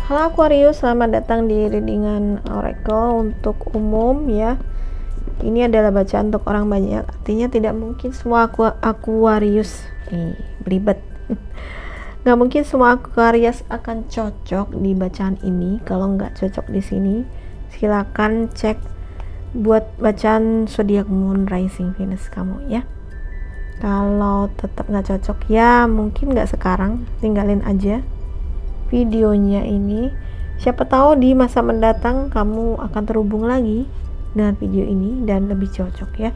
Halo Aquarius, selamat datang di readingan Oracle untuk umum ya. Ini adalah bacaan untuk orang banyak, artinya tidak mungkin semua Aquarius belibet. Nggak mungkin semua Aquarius akan cocok di bacaan ini. Kalau nggak cocok di sini, silakan cek buat bacaan zodiak moon rising Venus kamu ya. Kalau tetap nggak cocok ya mungkin nggak sekarang, tinggalin aja videonya ini. Siapa tahu di masa mendatang kamu akan terhubung lagi dengan video ini dan lebih cocok ya,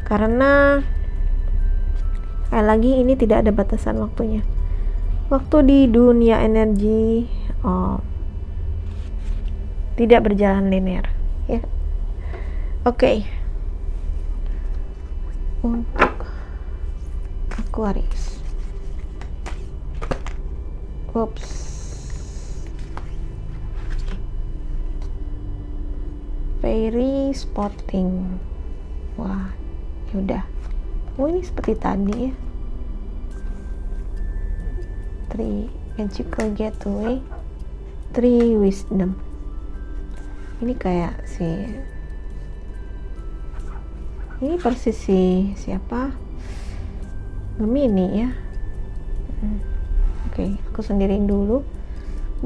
karena sekali lagi ini tidak ada batasan waktunya. Waktu di dunia energi tidak berjalan linear ya. Oke. Untuk Aquarius, Fairy spotting. Wah, yaudah. Oh, ini seperti tadi ya. 3 magical gateway, 3 wisdom. Ini kayak ini persis siapa? Gemini ya. Oke, aku sendiriin dulu.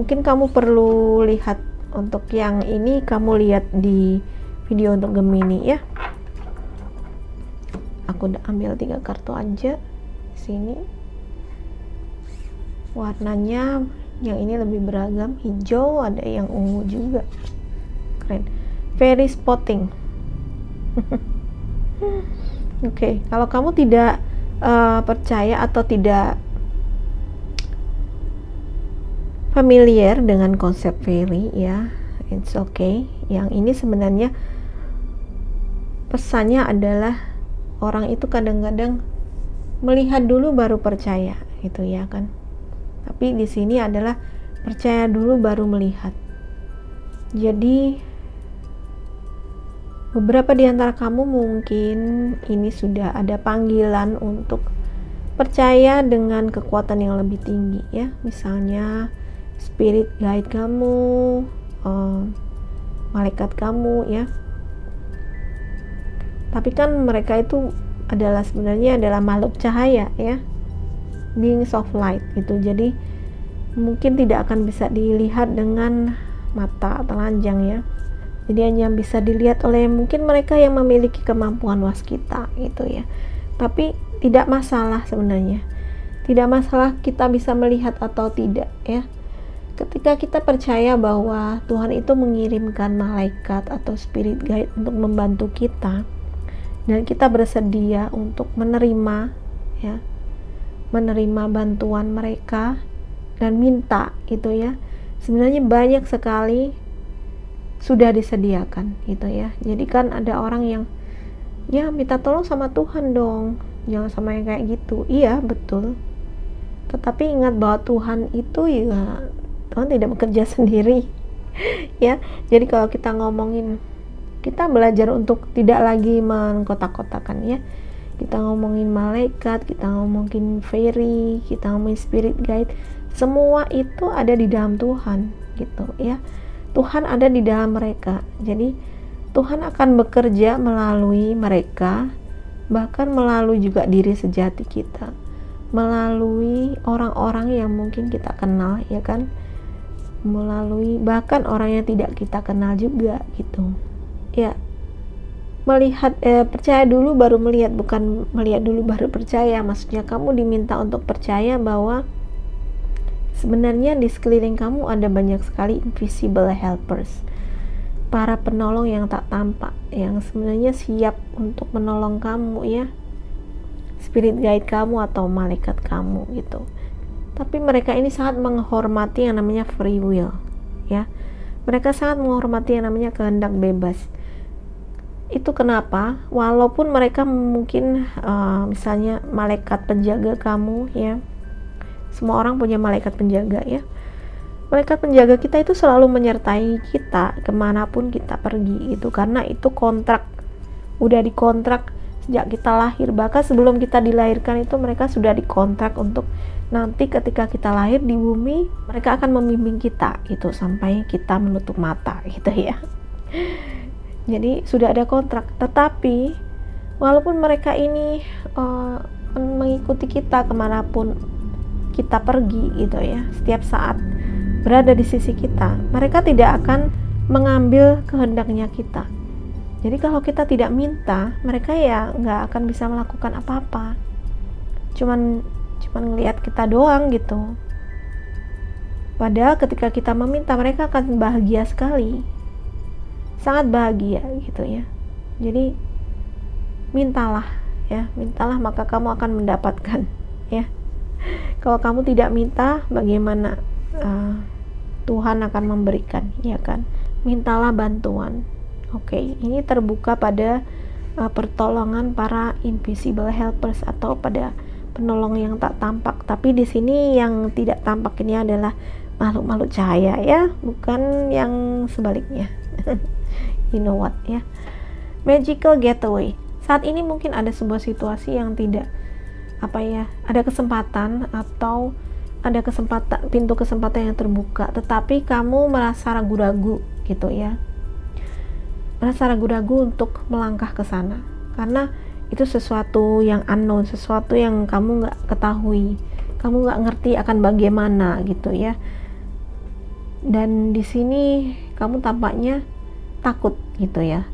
Mungkin kamu perlu lihat. Untuk yang ini kamu lihat di video untuk Gemini ya. Aku udah ambil 3 kartu aja di sini. Warnanya yang ini lebih beragam, hijau, ada yang ungu juga. Keren. Fairy spotting. Oke, kalau kamu tidak percaya atau tidak familiar dengan konsep fairy ya, it's okay. Yang ini sebenarnya pesannya adalah orang itu kadang-kadang melihat dulu baru percaya gitu ya kan. Tapi di sini adalah percaya dulu baru melihat. Jadi beberapa di antara kamu mungkin ini sudah ada panggilan untuk percaya dengan kekuatan yang lebih tinggi ya. Misalnya spirit guide kamu, malaikat kamu ya. Tapi kan mereka itu sebenarnya adalah makhluk cahaya ya, beings of light gitu. Jadi mungkin tidak akan bisa dilihat dengan mata telanjang ya. Jadi hanya bisa dilihat oleh mungkin mereka yang memiliki kemampuan waskita gitu ya. Tapi tidak masalah sebenarnya. Tidak masalah kita bisa melihat atau tidak ya. Ketika kita percaya bahwa Tuhan itu mengirimkan malaikat atau spirit guide untuk membantu kita, dan kita bersedia untuk menerima ya, menerima bantuan mereka dan minta itu ya, sebenarnya banyak sekali sudah disediakan gitu ya. Jadi kan ada orang yang ya minta tolong sama Tuhan dong, jangan sama yang kayak gitu. Iya betul, tetapi ingat bahwa Tuhan itu ya, Tuhan tidak bekerja sendiri ya. Jadi kalau kita ngomongin, kita belajar untuk tidak lagi mengkotak-kotakan ya. Kita ngomongin malaikat, kita ngomongin fairy, kita ngomongin spirit guide, semua itu ada di dalam Tuhan gitu ya. Tuhan ada di dalam mereka. Jadi Tuhan akan bekerja melalui mereka, bahkan melalui juga diri sejati kita, melalui orang-orang yang mungkin kita kenal ya kan, melalui bahkan orang yang tidak kita kenal juga gitu ya. Melihat percaya dulu baru melihat, bukan melihat dulu baru percaya. Maksudnya kamu diminta untuk percaya bahwa sebenarnya di sekeliling kamu ada banyak sekali invisible helpers, para penolong yang tak tampak, yang sebenarnya siap untuk menolong kamu ya, spirit guide kamu atau malaikat kamu gitu. Tapi mereka ini sangat menghormati yang namanya free will ya. Mereka sangat menghormati yang namanya kehendak bebas. Itu kenapa walaupun mereka mungkin misalnya malaikat penjaga kamu ya, semua orang punya malaikat penjaga ya. Malaikat penjaga kita itu selalu menyertai kita kemanapun kita pergi itu, karena itu kontrak, udah dikontrak sejak kita lahir. Bahkan sebelum kita dilahirkan itu mereka sudah dikontrak untuk nanti ketika kita lahir di bumi, mereka akan membimbing kita gitu sampai kita menutup mata gitu ya. Jadi sudah ada kontrak. Tetapi walaupun mereka ini mengikuti kita kemanapun kita pergi gitu ya, setiap saat berada di sisi kita, mereka tidak akan mengambil kehendaknya kita. Jadi kalau kita tidak minta, mereka ya nggak akan bisa melakukan apa-apa. Cuman ngelihat kita doang gitu. Padahal ketika kita meminta, mereka akan bahagia sekali, sangat bahagia gitu ya. Jadi mintalah ya, mintalah maka kamu akan mendapatkan ya. Kalau kamu tidak minta, bagaimana Tuhan akan memberikan, ya kan? Mintalah bantuan. Oke, ini terbuka pada pertolongan para invisible helpers atau pada penolong yang tak tampak. Tapi di sini yang tidak tampak ini adalah makhluk-makhluk cahaya ya, bukan yang sebaliknya. You know what ya? Magical getaway. Saat ini mungkin ada sebuah situasi yang tidak ada kesempatan atau ada kesempatan, pintu kesempatan yang terbuka, tetapi kamu merasa ragu-ragu gitu ya. Merasa ragu-ragu untuk melangkah ke sana karena itu sesuatu yang unknown, sesuatu yang kamu nggak ketahui, kamu nggak ngerti akan bagaimana gitu ya. Dan di sini kamu tampaknya takut gitu ya,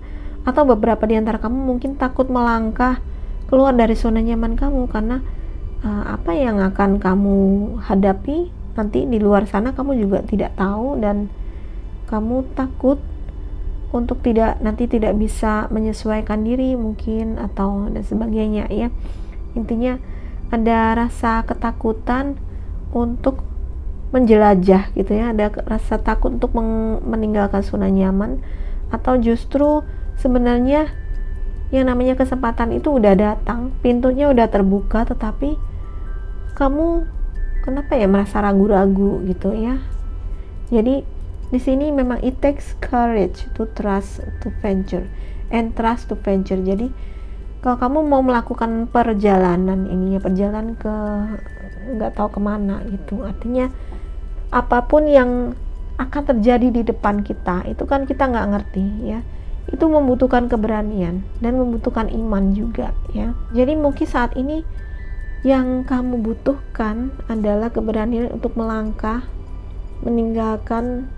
atau beberapa di antara kamu mungkin takut melangkah keluar dari zona nyaman kamu karena apa yang akan kamu hadapi nanti di luar sana kamu juga tidak tahu, dan kamu takut untuk nanti tidak bisa menyesuaikan diri mungkin atau dan sebagainya ya. Intinya ada rasa ketakutan untuk menjelajah gitu ya, ada rasa takut untuk meninggalkan zona nyaman, atau justru sebenarnya yang namanya kesempatan itu udah datang, pintunya udah terbuka, tetapi kamu kenapa ya merasa ragu-ragu gitu ya. Jadi di sini memang it takes courage to trust to venture and trust to venture. Jadi kalau kamu mau melakukan perjalanan ini ya, perjalanan ke nggak tahu kemana gitu, artinya apapun yang akan terjadi di depan kita itu kan kita nggak ngerti ya, itu membutuhkan keberanian dan membutuhkan iman juga ya. Jadi mungkin saat ini yang kamu butuhkan adalah keberanian untuk melangkah, meninggalkan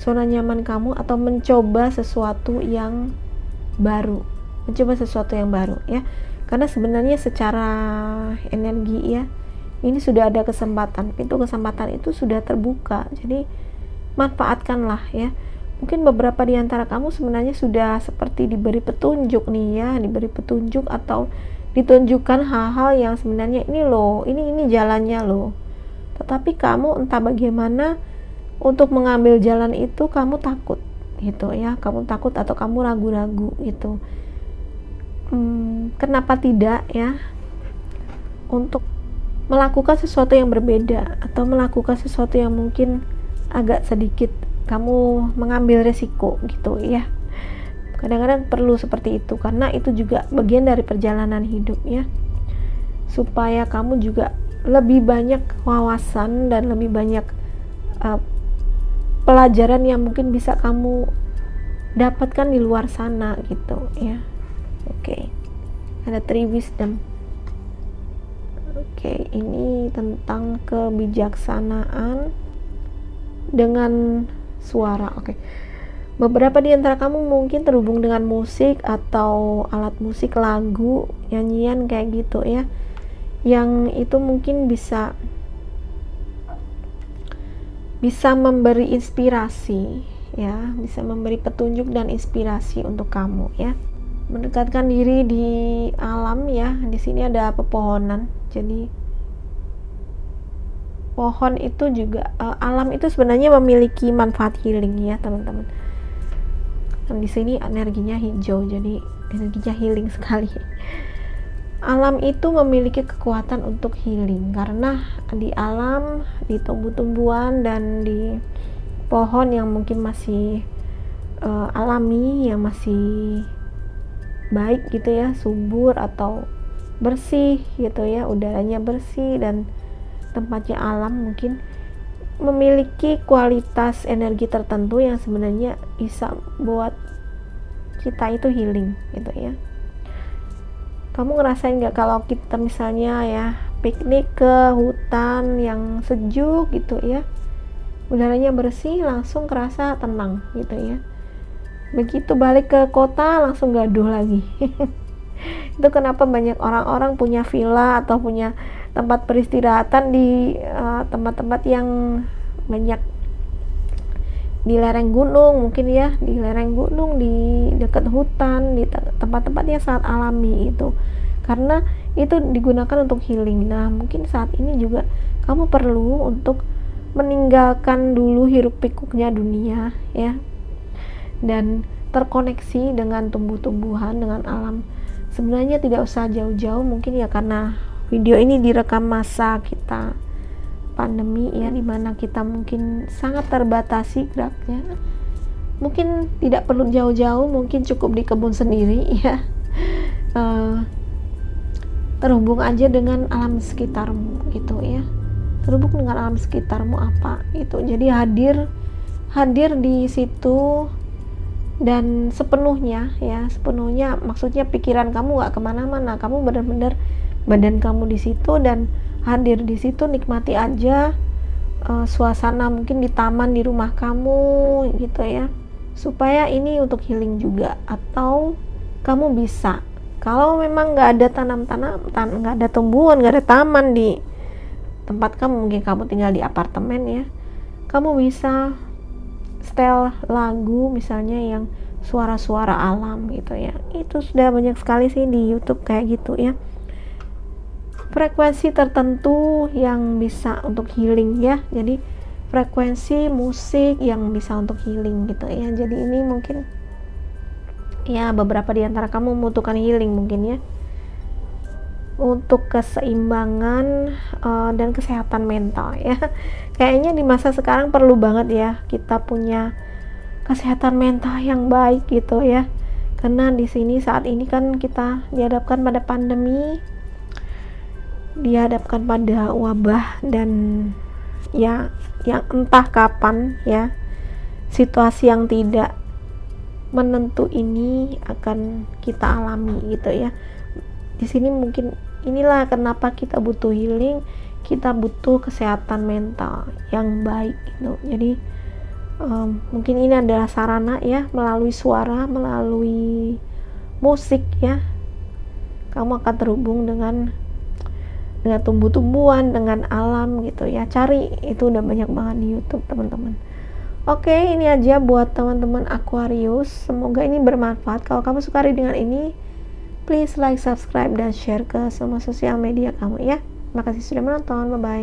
zona nyaman kamu, atau mencoba sesuatu yang baru, ya. Karena sebenarnya secara energi ya, ini sudah ada kesempatan, pintu kesempatan itu sudah terbuka, jadi manfaatkanlah ya. Mungkin beberapa di antara kamu sebenarnya sudah seperti diberi petunjuk nih ya, diberi petunjuk atau ditunjukkan hal-hal yang sebenarnya ini loh, ini jalannya loh. Tetapi kamu entah bagaimana untuk mengambil jalan itu kamu takut gitu ya, kamu takut atau kamu ragu-ragu gitu. Kenapa tidak ya untuk melakukan sesuatu yang berbeda atau melakukan sesuatu yang mungkin agak sedikit kamu mengambil resiko gitu ya. Kadang-kadang perlu seperti itu karena itu juga bagian dari perjalanan hidup ya, supaya kamu juga lebih banyak wawasan dan lebih banyak pelajaran yang mungkin bisa kamu dapatkan di luar sana gitu ya. Oke. Ada 3 wisdom. Oke, ini tentang kebijaksanaan dengan suara. Oke. Beberapa di antara kamu mungkin terhubung dengan musik atau alat musik, lagu, nyanyian kayak gitu ya. Yang itu mungkin bisa memberi inspirasi ya, bisa memberi petunjuk dan inspirasi untuk kamu ya. Mendekatkan diri di alam ya. Di sini ada pepohonan. Jadi pohon itu juga alam itu sebenarnya memiliki manfaat healing ya, teman-teman. Dan di sini energinya hijau, jadi energinya healing sekali. Alam itu memiliki kekuatan untuk healing karena di alam, di tumbuh-tumbuhan dan di pohon yang mungkin masih alami, yang masih baik gitu ya, subur atau bersih gitu ya, udaranya bersih dan tempatnya alam, mungkin memiliki kualitas energi tertentu yang sebenarnya bisa buat kita itu healing gitu ya. Kamu ngerasain gak kalau kita misalnya ya piknik ke hutan yang sejuk gitu ya, udaranya bersih, langsung kerasa tenang gitu ya. Begitu balik ke kota langsung gaduh lagi. Itu kenapa banyak orang-orang punya villa atau punya tempat peristirahatan di tempat-tempat yang banyak di lereng gunung, mungkin ya, di lereng gunung, di dekat hutan, di tempat-tempat yang sangat alami itu, karena itu digunakan untuk healing. Nah, mungkin saat ini juga kamu perlu untuk meninggalkan dulu hiruk pikuknya dunia ya, dan terkoneksi dengan tumbuh-tumbuhan, dengan alam. Sebenarnya tidak usah jauh-jauh, mungkin ya karena video ini direkam masa kita pandemi ya, dimana kita mungkin sangat terbatasi geraknya. Mungkin tidak perlu jauh-jauh, mungkin cukup di kebun sendiri ya, terhubung aja dengan alam sekitarmu gitu ya, terhubung dengan alam sekitarmu apa itu, jadi hadir di situ dan sepenuhnya ya, sepenuhnya maksudnya pikiran kamu gak kemana-mana, kamu benar-benar badan kamu di situ dan hadir di situ, nikmati aja suasana mungkin di taman di rumah kamu gitu ya, supaya ini untuk healing juga. Atau kamu bisa, kalau memang nggak ada nggak ada tumbuhan, nggak ada taman di tempat kamu, mungkin kamu tinggal di apartemen ya, kamu bisa setel lagu misalnya yang suara-suara alam gitu ya. Itu sudah banyak sekali sih di YouTube kayak gitu ya, frekuensi tertentu yang bisa untuk healing ya. Jadi frekuensi musik yang bisa untuk healing gitu ya. Jadi ini mungkin ya beberapa di antara kamu membutuhkan healing mungkin ya, untuk keseimbangan dan kesehatan mental ya. Kayaknya di masa sekarang perlu banget ya kita punya kesehatan mental yang baik gitu ya, karena di sini saat ini kan kita dihadapkan pada pandemi, dihadapkan pada wabah, dan ya yang entah kapan ya situasi yang tidak menentu ini akan kita alami gitu ya. Di sini mungkin inilah kenapa kita butuh healing, kita butuh kesehatan mental yang baik gitu. Jadi mungkin ini adalah sarana ya, melalui suara, melalui musik ya, kamu akan terhubung dengan tumbuh-tumbuhan, dengan alam gitu ya. Cari, itu udah banyak banget di YouTube teman-teman. Oke, ini aja buat teman-teman Aquarius, semoga ini bermanfaat. Kalau kamu suka dengan ini, please like, subscribe, dan share ke semua sosial media kamu ya. Terima kasih sudah menonton, bye bye.